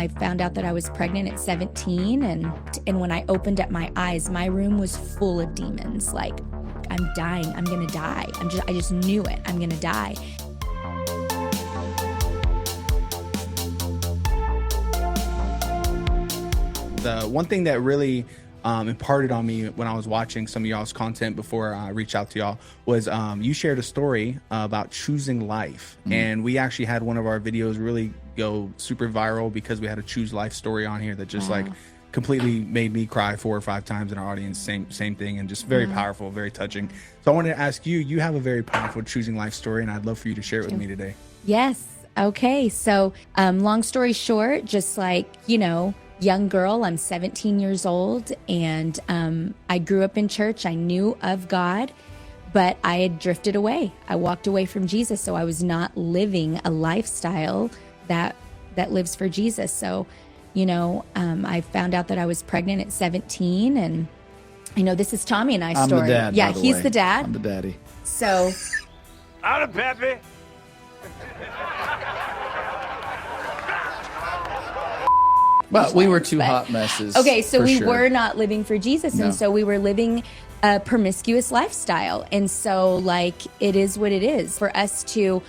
I found out that I was pregnant at 17, and when I opened up my eyes, my room was full of demons. Like, I'm dying. I'm gonna die. I just knew it. I'm gonna die. The one thing that really imparted on me when I was watching some of y'all's content before I reached out to y'all was you shared a story about choosing life. And we actually had one of our videos really go super viral because we had a choose life story on here that just like completely made me cry 4 or 5 times in our audience. Same thing, and just very powerful, very touching. So I wanted to ask you have a very powerful choosing life story, and I'd love for you to share it with me today. Yes. Okay. So long story short, just like, young girl, I'm 17 years old, and I grew up in church. I knew of God, but I had drifted away. I walked away from Jesus, so I was not living a lifestyle that lives for Jesus. So, I found out that I was pregnant at 17, and this is Tommy and I's story. I'm the dad, yeah, by the he's way. the dad. I'm the daddy. So, I'm the pappy. But we were two hot messes. Okay, so we sure. were not living for Jesus, No. and so we were living a promiscuous lifestyle. And so, it is what it is. For us to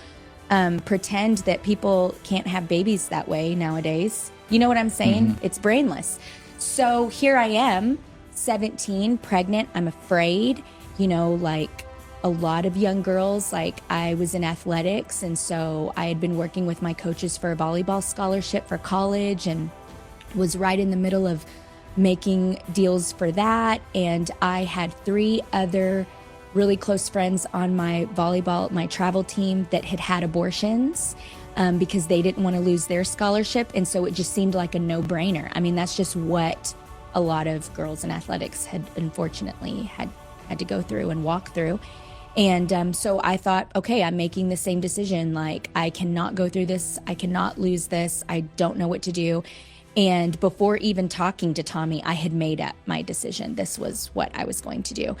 pretend that people can't have babies that way nowadays, you know what I'm saying? It's brainless. So here I am, 17, pregnant. I'm afraid, like a lot of young girls. Like, I was in athletics, and so I had been working with my coaches for a volleyball scholarship for college, and was right in the middle of making deals for that. And I had 3 other really close friends on my travel team that had abortions because they didn't want to lose their scholarship. And so it just seemed like a no-brainer. I mean, that's just what a lot of girls in athletics had unfortunately had to go through and walk through. And so I thought, okay, I'm making the same decision. Like, I cannot go through this. I cannot lose this. I don't know what to do. And before even talking to Tommy, I had made up my decision. This was what I was going to do.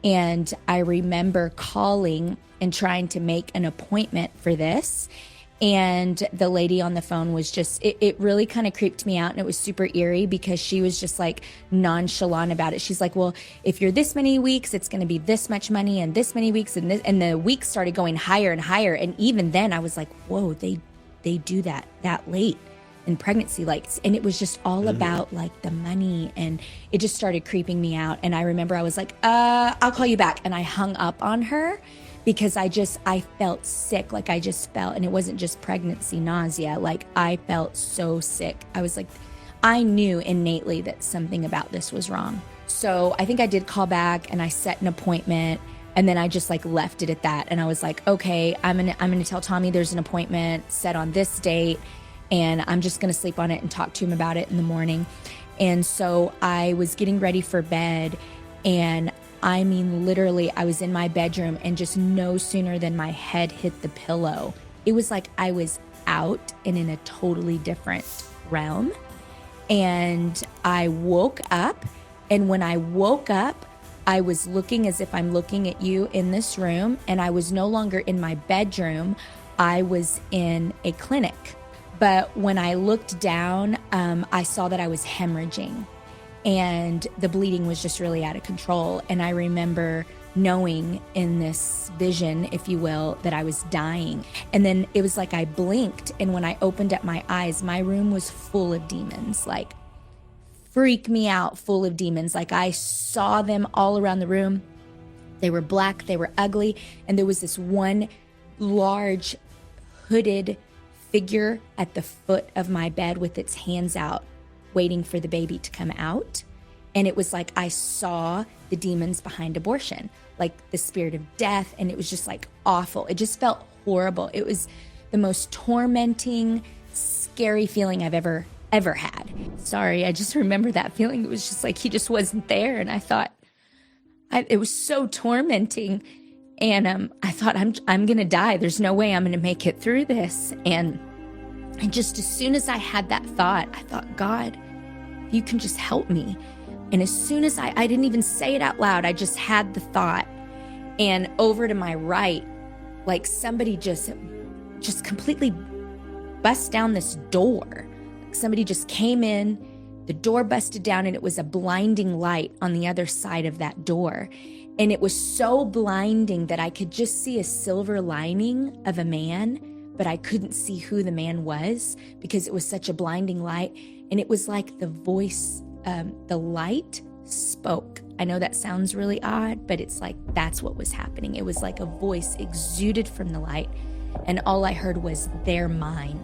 And I remember calling and trying to make an appointment for this. And the lady on the phone was just, it really kind of creeped me out. And it was super eerie because she was just like nonchalant about it. She's like, well, if you're this many weeks, it's going to be this much money, and this many weeks. And the weeks started going higher and higher. And even then I was like, whoa, they do that late in pregnancy. And it was just all about like the money, and it just started creeping me out. And I remember I was like, I'll call you back. And I hung up on her because I felt sick. Like, I just felt, and it wasn't just pregnancy nausea. Like, I felt so sick. I was like, I knew innately that something about this was wrong. So I think I did call back, and I set an appointment, and then I just like left it at that. And I was like, okay, I'm gonna tell Tommy there's an appointment set on this date, and I'm just going to sleep on it and talk to him about it in the morning. And so I was getting ready for bed, and I mean, literally, I was in my bedroom, and just no sooner than my head hit the pillow, it was like I was out and in a totally different realm. And I woke up, and when I woke up, I was looking as if I'm looking at you in this room, and I was no longer in my bedroom. I was in a clinic. But when I looked down, I saw that I was hemorrhaging, and the bleeding was just really out of control. And I remember knowing in this vision, if you will, that I was dying. And then it was like I blinked, and when I opened up my eyes, my room was full of demons, like freak me out, full of demons. Like, I saw them all around the room. They were black, they were ugly, and there was this one large hooded figure at the foot of my bed with its hands out, waiting for the baby to come out. And it was like I saw the demons behind abortion, like the spirit of death. And it was just like awful. It just felt horrible. It was the most tormenting, scary feeling I've ever had. Sorry, I just remember that feeling. It was just like he just wasn't there. And I thought, it was so tormenting. And I thought, I'm going to die. There's no way I'm going to make it through this. And just as soon as I had that thought, I thought, God, you can just help me. And as soon as I didn't even say it out loud, I just had the thought. And over to my right, like somebody just completely bust down this door. somebody just came in, the door busted down, and it was a blinding light on the other side of that door. And it was so blinding that I could just see a silver lining of a man, but I couldn't see who the man was because it was such a blinding light. And it was like the voice, the light spoke. I know that sounds really odd, but it's like that's what was happening. It was like a voice exuded from the light, and all I heard was, "They're mine."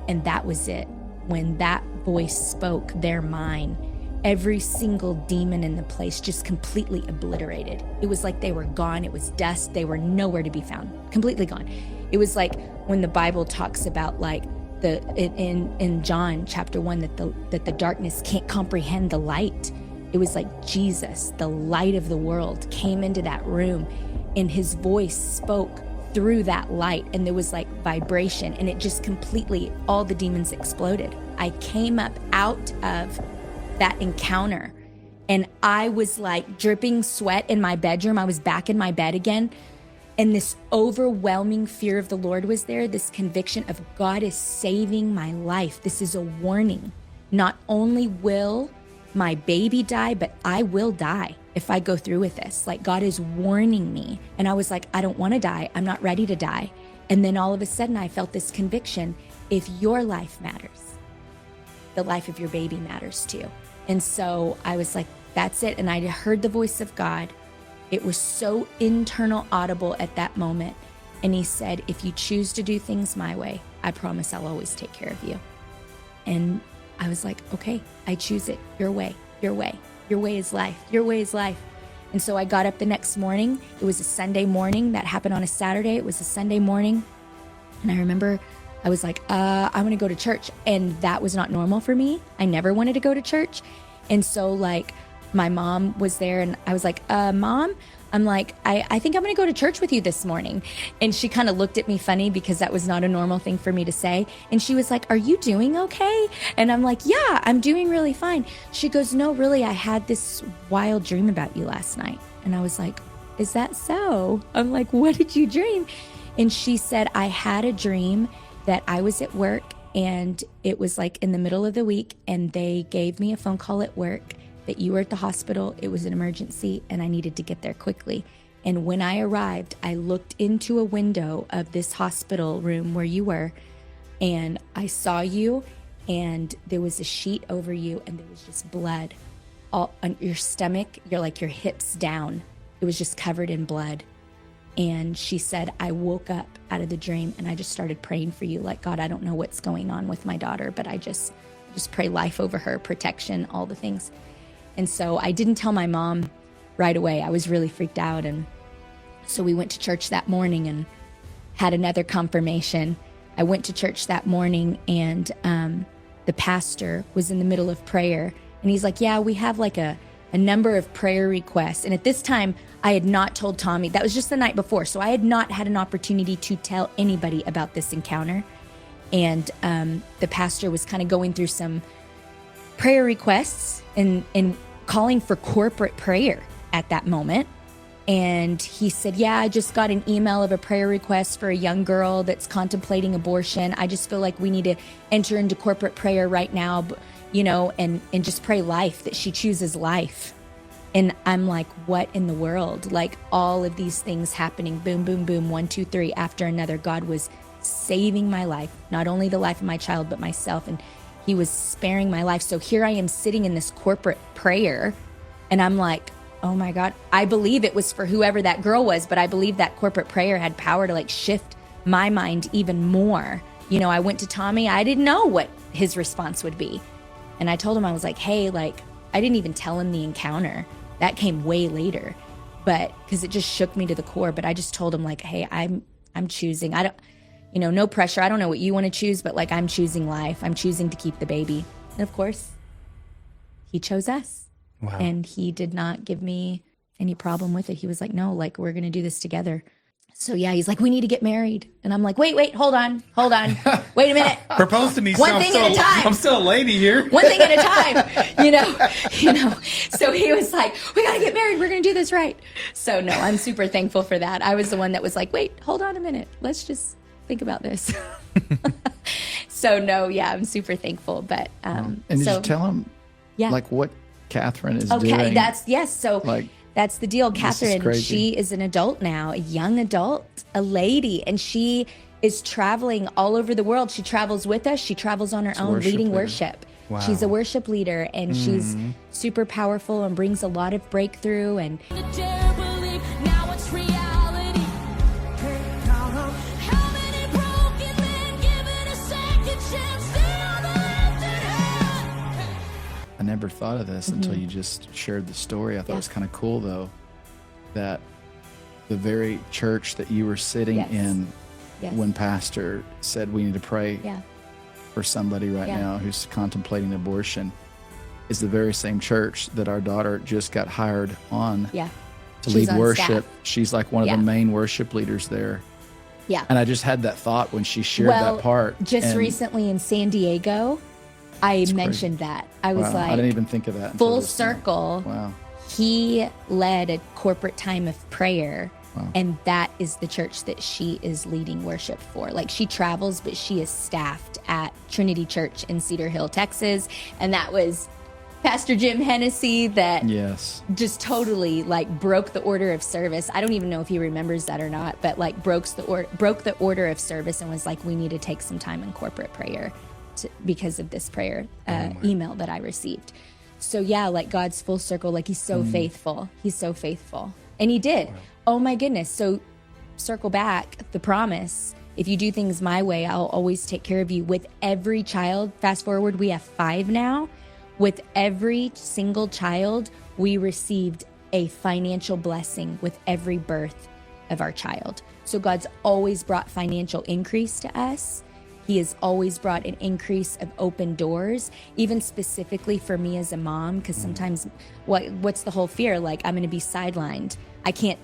And that was it. When that voice spoke, "They're mine," every single demon in the place just completely obliterated. It was like they were gone. It was dust. They were nowhere to be found. Completely gone. It was like when the Bible talks about like in John chapter 1 that the darkness can't comprehend the light. It was like Jesus, the light of the world, came into that room, and his voice spoke through that light, and there was like vibration, and it just completely, all the demons exploded. I came up out of that encounter, and I was like dripping sweat in my bedroom. I was back in my bed again, and this overwhelming fear of the Lord was there, this conviction of God is saving my life. This is a warning. Not only will my baby die, but I will die if I go through with this. Like, God is warning me. And I was like, I don't want to die. I'm not ready to die. And then all of a sudden I felt this conviction. If your life matters, the life of your baby matters too. And so I was like, that's it. And I heard the voice of God. It was so internal, audible at that moment. And he said, if you choose to do things my way, I promise I'll always take care of you. And I was like, okay, I choose it. Your way, your way. Your way is life. Your way is life. And so I got up the next morning. It was a Sunday morning. That happened on a Saturday. It was a Sunday morning. And I remember I was like, I want to go to church. And that was not normal for me. I never wanted to go to church. And so like my mom was there, and I was like, Mom, I'm like, I think I'm going to go to church with you this morning. And she kind of looked at me funny because that was not a normal thing for me to say. And she was like, are you doing okay? And I'm like, yeah, I'm doing really fine. She goes, no, really, I had this wild dream about you last night. And I was like, is that so? I'm like, what did you dream? And she said, I had a dream that I was at work, and it was like in the middle of the week, and they gave me a phone call at work that you were at the hospital. It was an emergency, and I needed to get there quickly. And when I arrived, I looked into a window of this hospital room where you were, and I saw you, and there was a sheet over you, and there was just blood all on your stomach, your hips down. It was just covered in blood. And she said, I woke up out of the dream, and I just started praying for you. Like, God, I don't know what's going on with my daughter, but I just pray life over her, protection, all the things. And so I didn't tell my mom right away. I was really freaked out. And so we went to church that morning and had another confirmation. I went to church that morning, and the pastor was in the middle of prayer. And he's like, yeah, we have like a number of prayer requests. And at this time, I had not told Tommy. That was just the night before. So I had not had an opportunity to tell anybody about this encounter. And the pastor was kind of going through some prayer requests and calling for corporate prayer at that moment. And he said, yeah, I just got an email of a prayer request for a young girl that's contemplating abortion. I just feel like we need to enter into corporate prayer right now, and just pray life, that she chooses life. And I'm like, what in the world? Like, all of these things happening, boom, boom, boom, 1, 2, 3 after another. God was saving my life, not only the life of my child, but myself. And he was sparing my life. So here I am sitting in this corporate prayer, and I'm like, oh my God, I believe it was for whoever that girl was, but I believe that corporate prayer had power to like shift my mind even more. I went to Tommy. I didn't know what his response would be. And I told him, I was like, hey, like, I didn't even tell him the encounter. That came way later, but because it just shook me to the core. But I just told him, like, hey, I'm choosing. I don't, no pressure. I don't know what you want to choose, but like, I'm choosing life. I'm choosing to keep the baby. And of course, he chose us. Wow. And he did not give me any problem with it. He was like, no, like, we're going to do this together. So yeah, he's like, we need to get married. And I'm like, wait, hold on. Wait a minute. Propose to me. One thing at a time. I'm still a lady here. One thing at a time, So he was like, we got to get married. We're going to do this right. So no, I'm super thankful for that. I was the one that was like, wait, hold on a minute. Let's just think about this. So no, yeah, I'm super thankful. But And did you tell him, yeah, like, what Catherine is okay, doing? So like, that's the deal. is Catherine, crazy. she is an adult now, a young adult, a lady, and she is traveling all over the world. She travels with us. She travels on her own, worship leading leader. worship. Wow. She's a worship leader, and she's super powerful and brings a lot of breakthrough. And I never thought of this until you just shared the story. I thought it was kind of cool, though, that the very church that you were sitting in when Pastor said we need to pray for somebody right now who's contemplating abortion is the very same church that our daughter just got hired on to She's lead on worship. staff. She's like one of the main worship leaders there. yeah. And I just had that thought when she shared that part. Just and recently in San Diego, I mentioned that. I was wow, like, I didn't even think of that. until full just now. circle. Wow. He led a corporate time of prayer, and that is the church that she is leading worship for. Like, she travels, but she is staffed at Trinity Church in Cedar Hill, Texas, and that was Pastor Jim Hennessy that just totally like broke the order of service. I don't even know if he remembers that or not, but like broke the order of service and was like, we need to take some time in corporate prayer because of this prayer email that I received. So yeah, like God's full circle, like he's so faithful. He's so faithful. And he did. Wow. Oh my goodness. So circle back, the promise. If you do things my way, I'll always take care of you. With every child, fast forward, we have 5 now. With every single child, we received a financial blessing with every birth of our child. So God's always brought financial increase to us. He has always brought an increase of open doors, even specifically for me as a mom, because sometimes what's the whole fear? Like, I'm going to be sidelined. I can't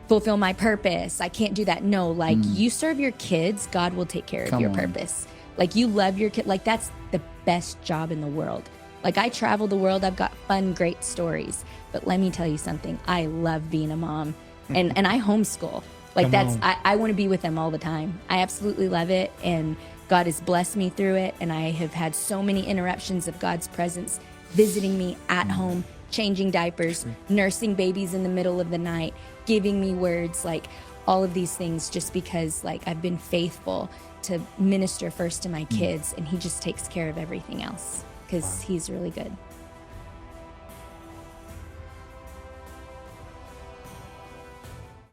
fulfill my purpose. I can't do that. No, like you serve your kids, God will take care of your purpose. Like you love your kid. Like that's the best job in the world. Like I travel the world. I've got fun, great stories. But let me tell you something. I love being a mom and I homeschool. Like I want to be with them all the time. I absolutely love it. And God has blessed me through it, and I have had so many interruptions of God's presence visiting me at home, changing diapers, nursing babies in the middle of the night, giving me words, like all of these things just because like I've been faithful to minister first to my kids, and he just takes care of everything else because he's really good.